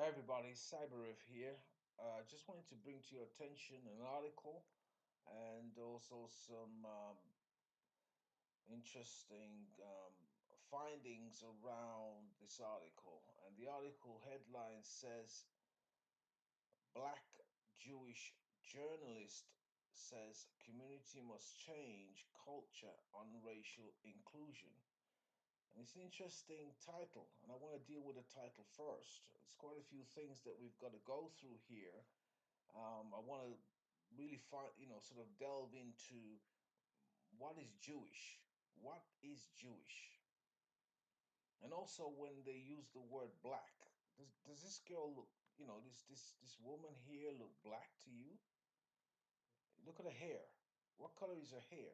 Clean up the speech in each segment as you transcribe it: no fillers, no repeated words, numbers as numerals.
Hi everybody, Cyberif here. Just wanted to bring to your attention an article and also some interesting findings around this article. And the article headline says Black Jewish journalist says community must change culture on racial inclusion. And it's an interesting title, and I want to deal with the title first. It's quite a few things that we've got to go through here. I want to really find, sort of delve into what is Jewish. What is Jewish? And also, when they use the word black, does this girl look, this woman here look black to you? Look at her hair. What color is her hair?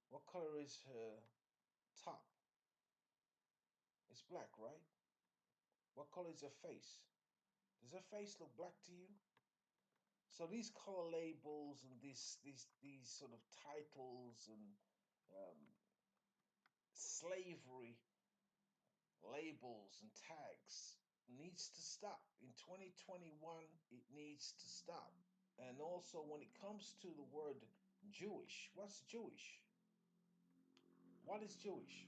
What color is her top? It's black, right? What color is her face? Does her face look black to you? So these color labels and these sort of titles and um, slavery labels and tags needs to stop. In 2021, it needs to stop. And also, when it comes to the word Jewish, what's Jewish? What is Jewish?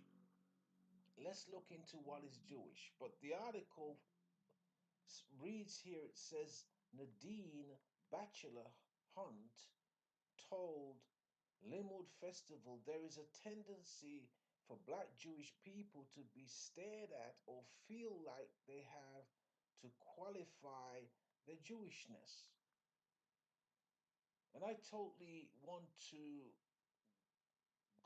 Let's look into what is Jewish. But the article reads here, it says Nadine Bachelor Hunt told Limud Festival there is a tendency for black Jewish people to be stared at or feel like they have to qualify their Jewishness. And I totally want to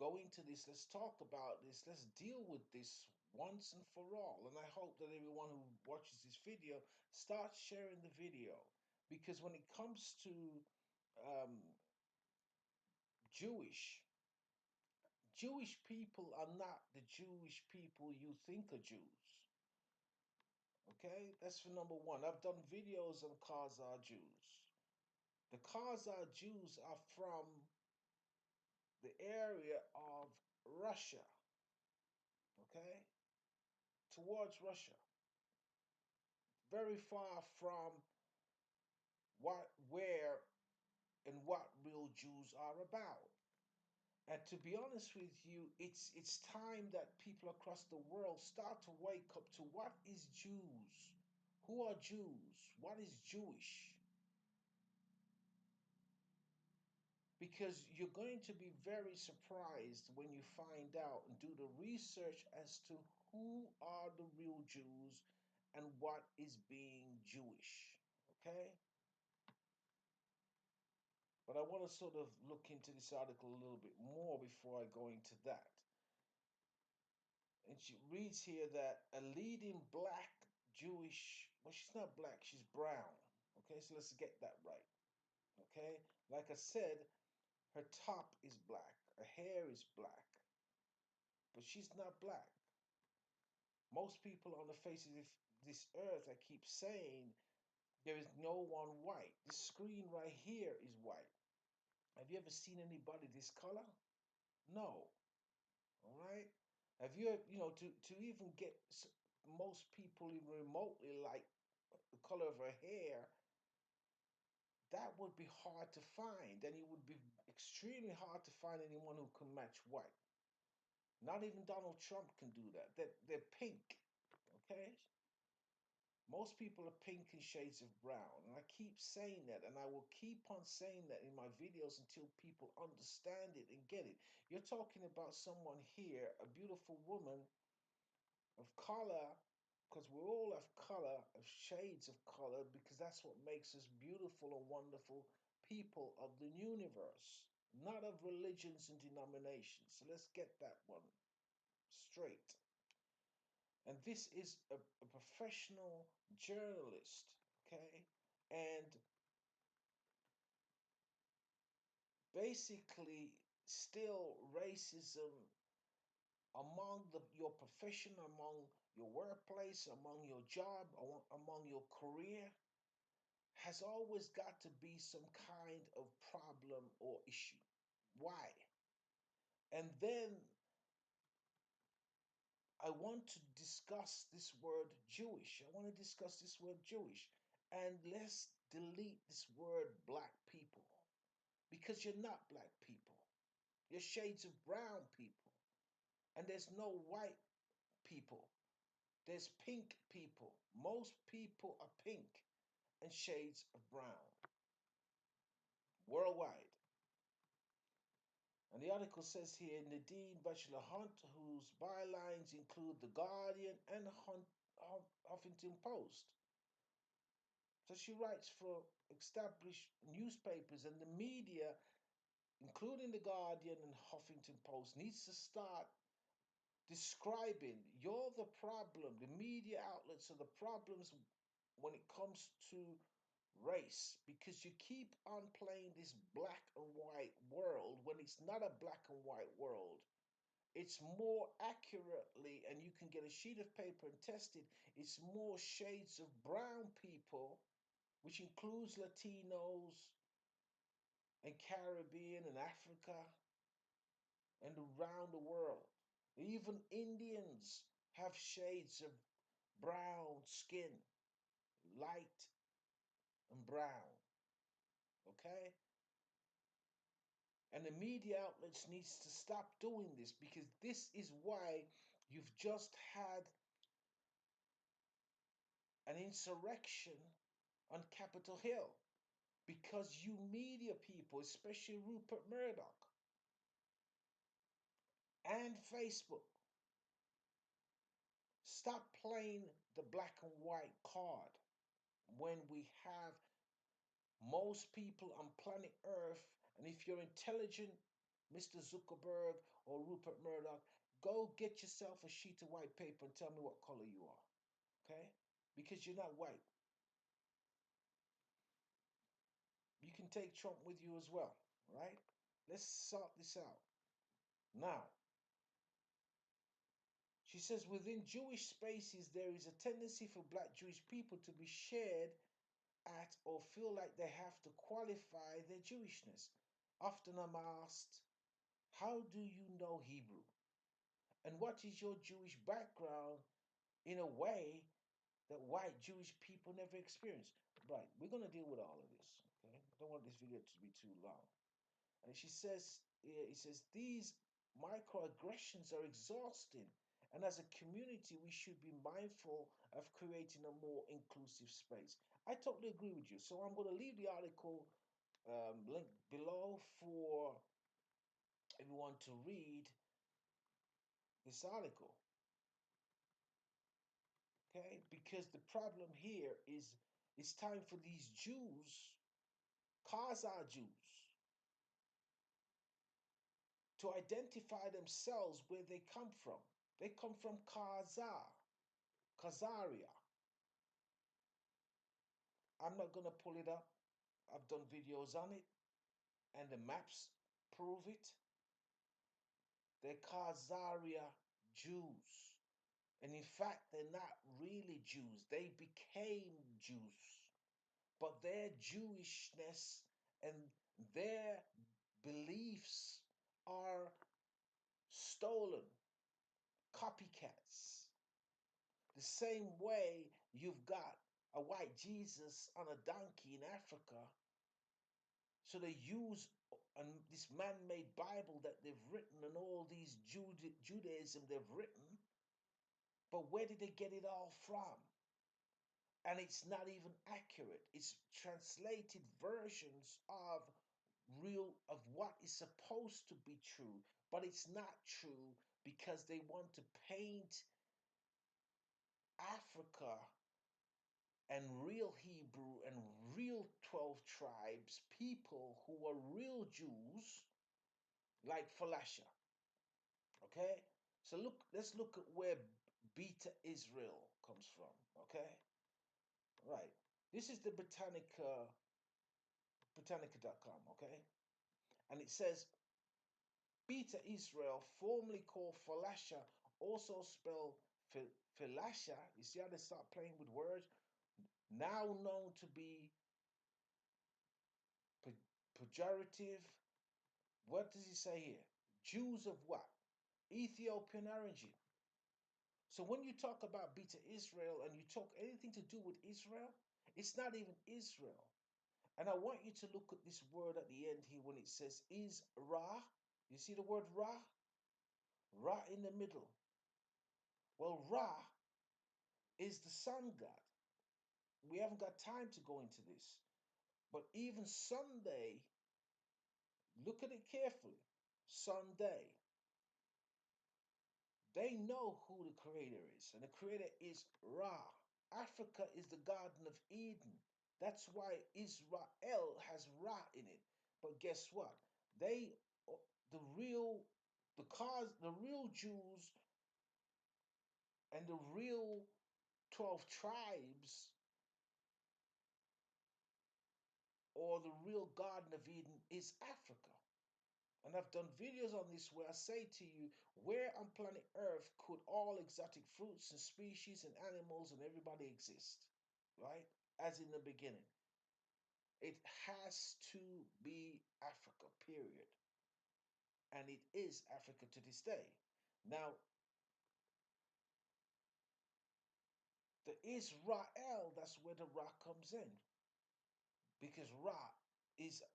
go into this. Let's talk about this. Let's deal with this once and for all. And I hope that everyone who watches this video starts sharing the video. Because when it comes to um, Jewish, Jewish people are not the Jewish people you think are Jews. Okay, that's for number one. I've done videos on Khazar Jews. The Khazar Jews are from the area of Russia, okay, towards Russia, very far from where, and what real Jews are about. And to be honest with you, it's time that people across the world start to wake up to what is Jews. Who are Jews? What is Jewish? Because you're going to be very surprised when you find out and do the research as to who are the real Jews and what is being Jewish. Okay? But I want to sort of look into this article a little bit more before I go into that. And she reads here that a leading black Jewish, well, she's not black, she's brown. Okay, so let's get that right. Okay, like I said, her top is black, her hair is black, but she's not black. Most people on the face of this earth, I keep saying, there is no one white. This screen right here is white. Have you ever seen anybody this color? No. All right. Have you, to even get most people even remotely like the color of her hair, that would be hard to find. And it would be extremely hard to find anyone who can match white. Not even Donald Trump can do that. They're pink. Okay? Most people are pink and shades of brown. And I keep saying that, and I will keep on saying that in my videos until people understand it and get it. You're talking about someone here, a beautiful woman of color, because we all have color, of shades of color, because that's what makes us beautiful and wonderful people of the universe, not of religions and denominations. So let's get that one straight. And this is a professional journalist, okay? And basically, still racism among your profession, among your workplace, among your job, among your career, has always got to be some kind of problem or issue. Why? And then I want to discuss this word Jewish. I want to discuss this word Jewish. And let's delete this word black people. Because you're not black people. You're shades of brown people. And there's no white people. There's pink people. Most people are pink and shades of brown worldwide. And the article says here Nadine Bachelor Hunt, whose bylines include The Guardian and Huffington Post. So she writes for established newspapers, and the media, including The Guardian and Huffington Post, needs to start describing you're the problem. The media outlets are the problems when it comes to race, because you keep on playing this black and white world when it's not a black and white world. It's more accurately, and you can get a sheet of paper and test it, it's more shades of brown people, which includes Latinos and Caribbean and Africa and around the world. Even Indians have shades of brown skin, light and brown. Okay? And the media outlets needs to stop doing this, because this is why you've just had an insurrection on Capitol Hill. Because you media people, especially Rupert Murdoch and Facebook, stop playing the black and white card when we have most people on planet Earth. And if you're intelligent, Mr. Zuckerberg or Rupert Murdoch, go get yourself a sheet of white paper and tell me what color you are. Okay? Because you're not white. You can take Trump with you as well. Right? Let's sort this out. Now, she says within Jewish spaces, there is a tendency for black Jewish people to be shared at or feel like they have to qualify their Jewishness. Often I'm asked, how do you know Hebrew? And what is your Jewish background, in a way that white Jewish people never experienced? Right, we're going to deal with all of this. Okay, I don't want this video to be too long. And she says, it says, these microaggressions are exhausting. And as a community, we should be mindful of creating a more inclusive space. I totally agree with you. So I'm going to leave the article link below for everyone to read this article. Okay? Because the problem here is it's time for these Jews, Khazar Jews, to identify themselves where they come from. They come from Khazar, Khazaria. I'm not going to pull it up. I've done videos on it, and the maps prove it. They're Khazaria Jews. And in fact, they're not really Jews. They became Jews. But their Jewishness and their beliefs are stolen, copycats. The same way you've got a white Jesus on a donkey in Africa. So they use this man-made Bible that they've written, and all these Judaism they've written. But where did they get it all from? And it's not even accurate. It's translated versions of what is supposed to be true, but it's not true, because they want to paint Africa and real Hebrew and real 12 tribes, people who are real Jews, like Falasha. Okay? So let's look at where Beta Israel comes from. Okay? Right. This is the Britannica.com, okay? And it says Beta Israel, formerly called Falasha, also spelled Falasha. You see how they start playing with words? Now known to be pejorative. What does he say here? Jews of what? Ethiopian origin. So when you talk about Beta Israel and you talk anything to do with Israel, it's not even Israel. And I want you to look at this word at the end here when it says is Ra. You see the word Ra? Ra in the middle. Well, Ra is the sun god. We haven't got time to go into this. But even Sunday, look at it carefully. Sunday, they know who the creator is, and the creator is Ra. Africa is the Garden of Eden. That's why Israel has Ra in it. But guess what? They, the real, the real Jews and the real 12 tribes, or the real Garden of Eden, is Africa. And I've done videos on this where I say to you, where on planet Earth could all exotic fruits and species and animals and everybody exist? Right? As in the beginning. It has to be Africa, period. And it is Africa to this day. Now, the Israel, that's where the Ra comes in. Because Ra is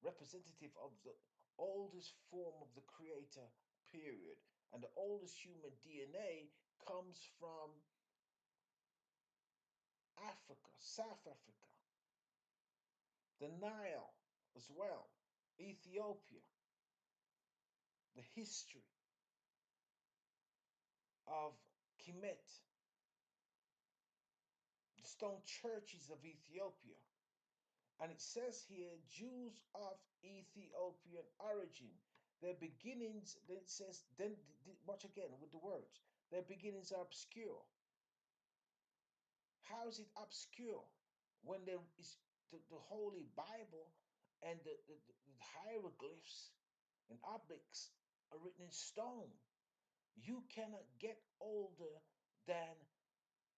representative of the oldest form of the creator, period. And the oldest human DNA comes from Africa, South Africa, the Nile as well, Ethiopia, the history of Kemet, the stone churches of Ethiopia. And it says here, Jews of Ethiopian origin. Their beginnings, then it says, then watch again with the words. Their beginnings are obscure. How is it obscure when there is the Holy Bible and the hieroglyphs and obelisks are written in stone? You cannot get older than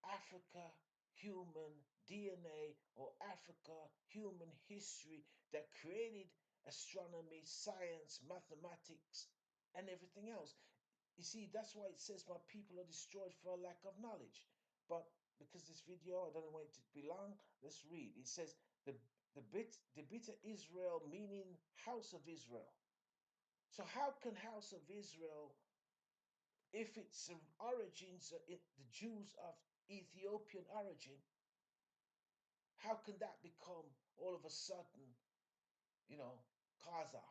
Africa human DNA or Africa human history that created astronomy, science, mathematics, and everything else. You see, that's why it says my people are destroyed for a lack of knowledge. But because this video, I don't want it to be long, let's read. It says the bitter Israel, meaning house of Israel. So how can house of Israel, if its origins are the Jews of Ethiopian origin, how can that become all of a sudden, you know, Gaza?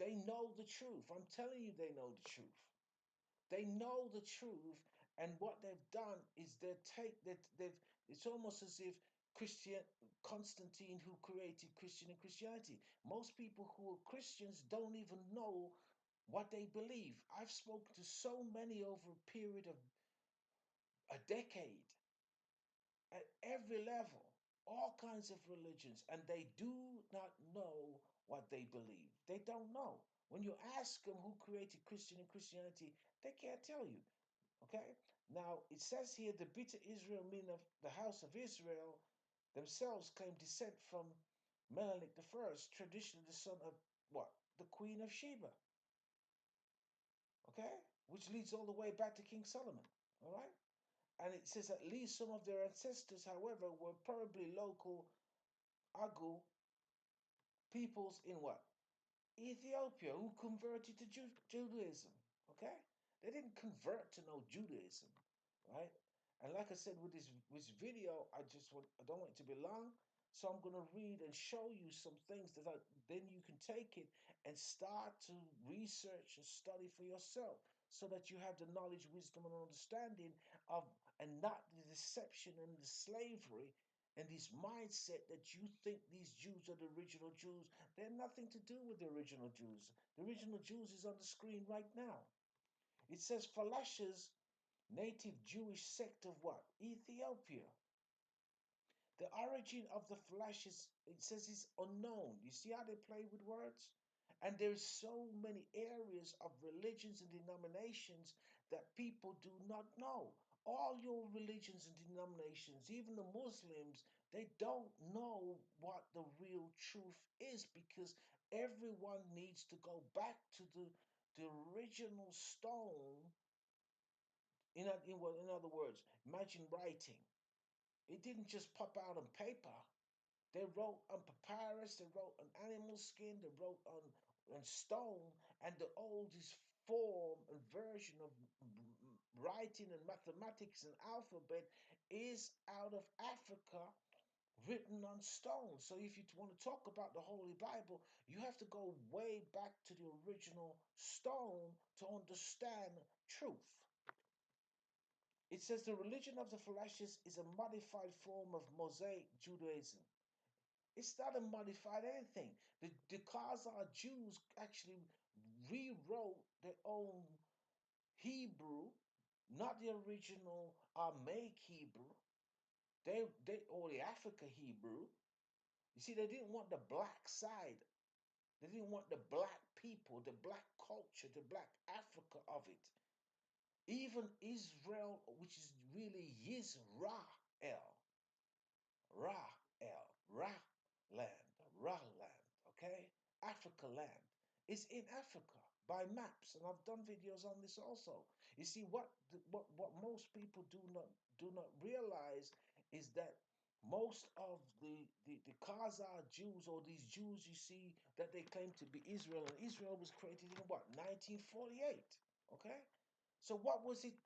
They know the truth. I'm telling you, they know the truth. They know the truth, and what they've done is they've. It's almost as if Christian Constantine, who created Christian and Christianity. Most people who are Christians don't even know what they believe. I've spoken to so many over a period of a decade at every level, all kinds of religions, and they do not know what they believe. They don't know. When you ask them who created Christian and Christianity, they can't tell you. Okay? Now, it says here the bitter Israel, meaning of the house of Israel, themselves claim descent from Menelik I, traditionally the son of what? The Queen of Sheba. Okay? Which leads all the way back to King Solomon. All right? And it says at least some of their ancestors, however, were probably local Agu peoples in what? Ethiopia, who converted to Judaism. Okay? They didn't convert to no Judaism, right? And like I said, with this video, I don't want it to be long, so I'm gonna read and show you some things then you can take it and start to research and study for yourself, so that you have the knowledge, wisdom, and understanding of, and not the deception and the slavery and this mindset that you think these Jews are the original Jews. They're nothing to do with the original Jews. The original Jews is on the screen right now. It says Falash's native Jewish sect of what? Ethiopia. The origin of the flesh it says, is unknown. You see how they play with words? And there's so many areas of religions and denominations that people do not know. All your religions and denominations, even the Muslims, they don't know what the real truth is, because everyone needs to go back to the original stone. In other words, imagine writing. It didn't just pop out on paper. They wrote on papyrus, they wrote on animal skin, they wrote on stone, and the oldest form and version of writing and mathematics and alphabet is out of Africa, written on stone. So if you want to talk about the Holy Bible, you have to go way back to the original stone to understand truth. It says the religion of the Pharisees is a modified form of Mosaic Judaism. It's not a modified anything. The Khazar Jews actually rewrote their own Hebrew, not the original Aramaic Hebrew. They or the Africa Hebrew. You see, they didn't want the black side. They didn't want the black people, the black culture, the black Africa of it. Even Israel, which is really Yisrael, Ra land, okay? Africa land is in Africa by maps, and I've done videos on this also. You see, what most people do not realize is that most of the Khazar Jews, or these Jews you see that they claim to be Israel, and Israel was created in what, 1948, okay? So what was it?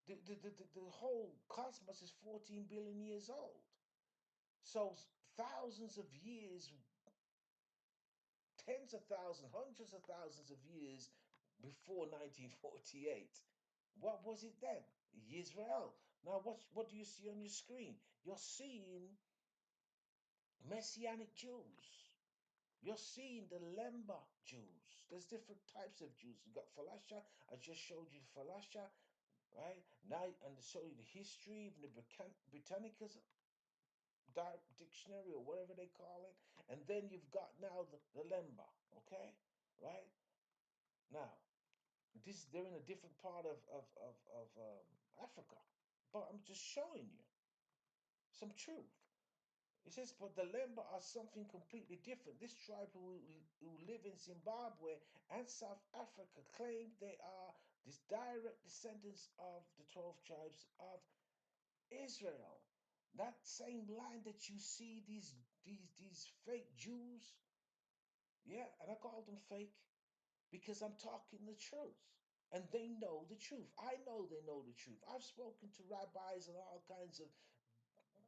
The whole cosmos is 14 billion years old. So thousands of years, tens of thousands, hundreds of thousands of years before 1948. What was it then? Israel. Now what do you see on your screen? You're seeing Messianic Jews. You're seeing the Lemba Jews. There's different types of Jews. You got Falasha. I just showed you Falasha, right? Now, and to show you the history, even the Britannicas dictionary or whatever they call it, and then you've got now the Lemba, okay, right? Now, this they're in a different part of Africa, but I'm just showing you some truth. It says, but the Lemba are something completely different. This tribe who live in Zimbabwe and South Africa claim they are the direct descendants of the 12 tribes of Israel. That same line that you see these fake Jews, yeah, and I call them fake because I'm talking the truth. And they know the truth. I know they know the truth. I've spoken to rabbis and all kinds of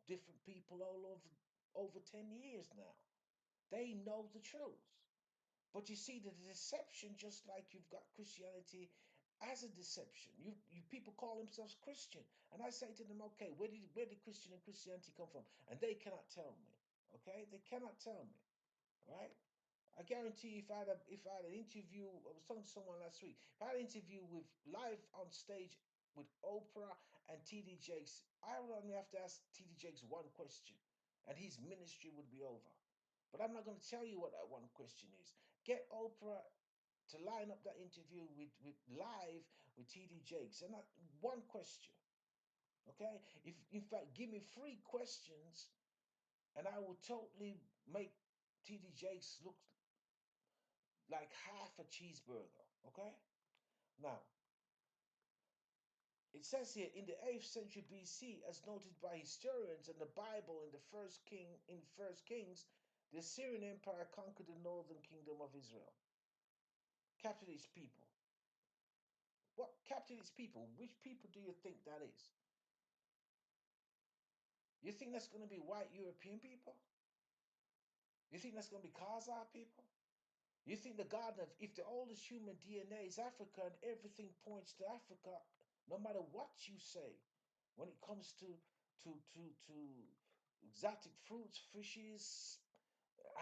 different people all over 10 years now. They know the truth. But you see, the deception, just like you've got Christianity as a deception. You people call themselves Christian, and I say to them, okay, where did Christian and Christianity come from? And they cannot tell me. Okay, they cannot tell me, right? I guarantee you, if I had an interview, I was talking to someone last week. If I had an interview with live on stage with Oprah and TD Jakes, I would only have to ask TD Jakes one question, and his ministry would be over. But I'm not going to tell you what that one question is. Get Oprah to line up that interview with live with TD Jakes, and one question. Okay, if in fact give me three questions, and I will totally make TD Jakes look like half a cheeseburger. Okay, now it says here in the 8th century BC, as noted by historians and the Bible in First Kings, the Assyrian Empire conquered the northern kingdom of Israel, captured its people. What captured its people? Which people do you think that is? You think that's going to be white European people? You think that's going to be Khazar people? You think the Garden of, if the oldest human DNA is Africa and everything points to Africa, no matter what you say, when it comes to exotic fruits, fishes,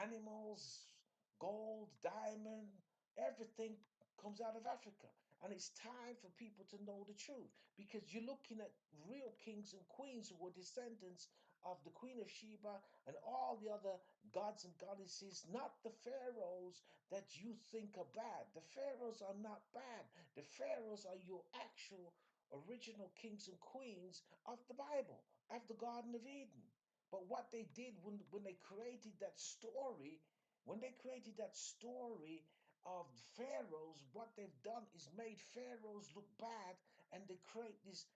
animals, gold, diamond, everything comes out of Africa. And it's time for people to know the truth because you're looking at real kings and queens who were descendants of the Queen of Sheba and all the other gods and goddesses, not the pharaohs that you think are bad. The pharaohs are not bad. The pharaohs are your actual original kings and queens of the Bible, of the Garden of Eden. But what they did when they created that story, When they created that story of pharaohs, what they've done is made pharaohs look bad, and they create this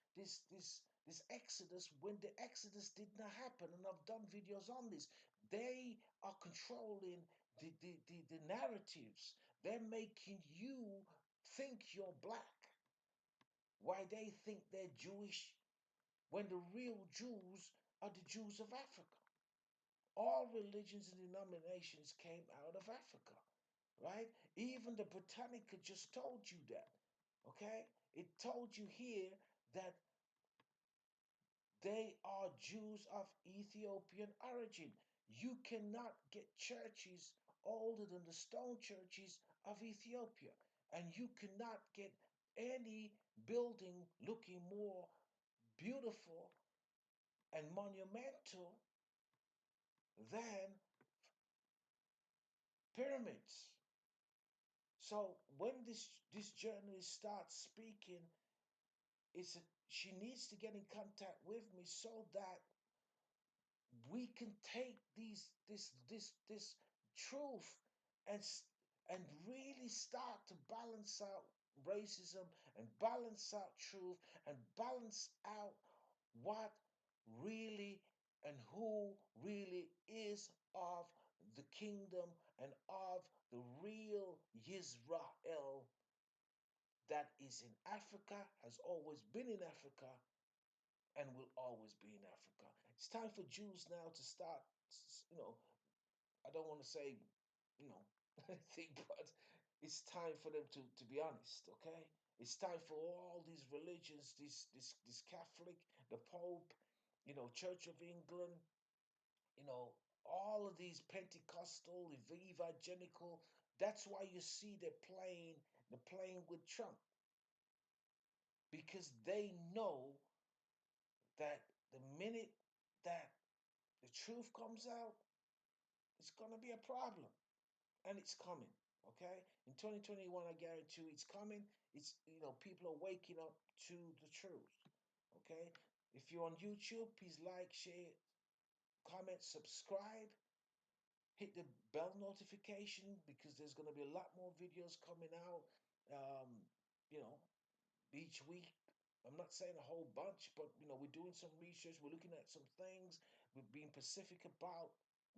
exodus when the exodus did not happen. And I've done videos on this. They are controlling the narratives. They're making you think you're black. Why they think they're Jewish when the real Jews are the Jews of Africa. All religions and denominations came out of Africa, right? Even the Britannica just told you that, okay? It told you here that they are Jews of Ethiopian origin. You cannot get churches older than the stone churches of Ethiopia, and you cannot get any building looking more beautiful and monumental than pyramids. So when this journalist starts speaking, she needs to get in contact with me so that we can take this truth and and really start to balance out racism and balance out truth and balance out what really and who really is of the kingdom and of the real Yisrael that is in Africa, has always been in Africa, and will always be in Africa. It's time for Jews now to start, I don't want to say, you know, anything, but it's time for them to be honest, okay? It's time for all these religions, this Catholic, the Pope, Church of England, all of these Pentecostal, evangelical. That's why you see they're playing with Trump, because they know that the minute that the truth comes out, it's going to be a problem. And it's coming. Okay? In 2021, I guarantee you it's coming. People are waking up to the truth. Okay? If you're on YouTube, please like, share, comment, subscribe. Hit the bell notification, because there's going to be a lot more videos coming out. Um, you know, each week. I'm not saying a whole bunch, but we're doing some research. We're looking at some things. We're being specific about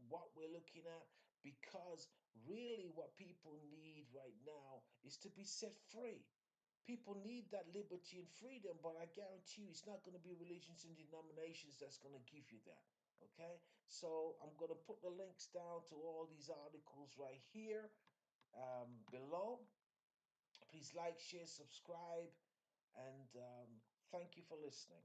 what we're looking at, because really what people need right now is to be set free. People need that liberty and freedom, but I guarantee you it's not going to be religions and denominations that's going to give you that. Okay? So I'm going to put the links down to all these articles right here below. Please like, share, subscribe, and thank you for listening.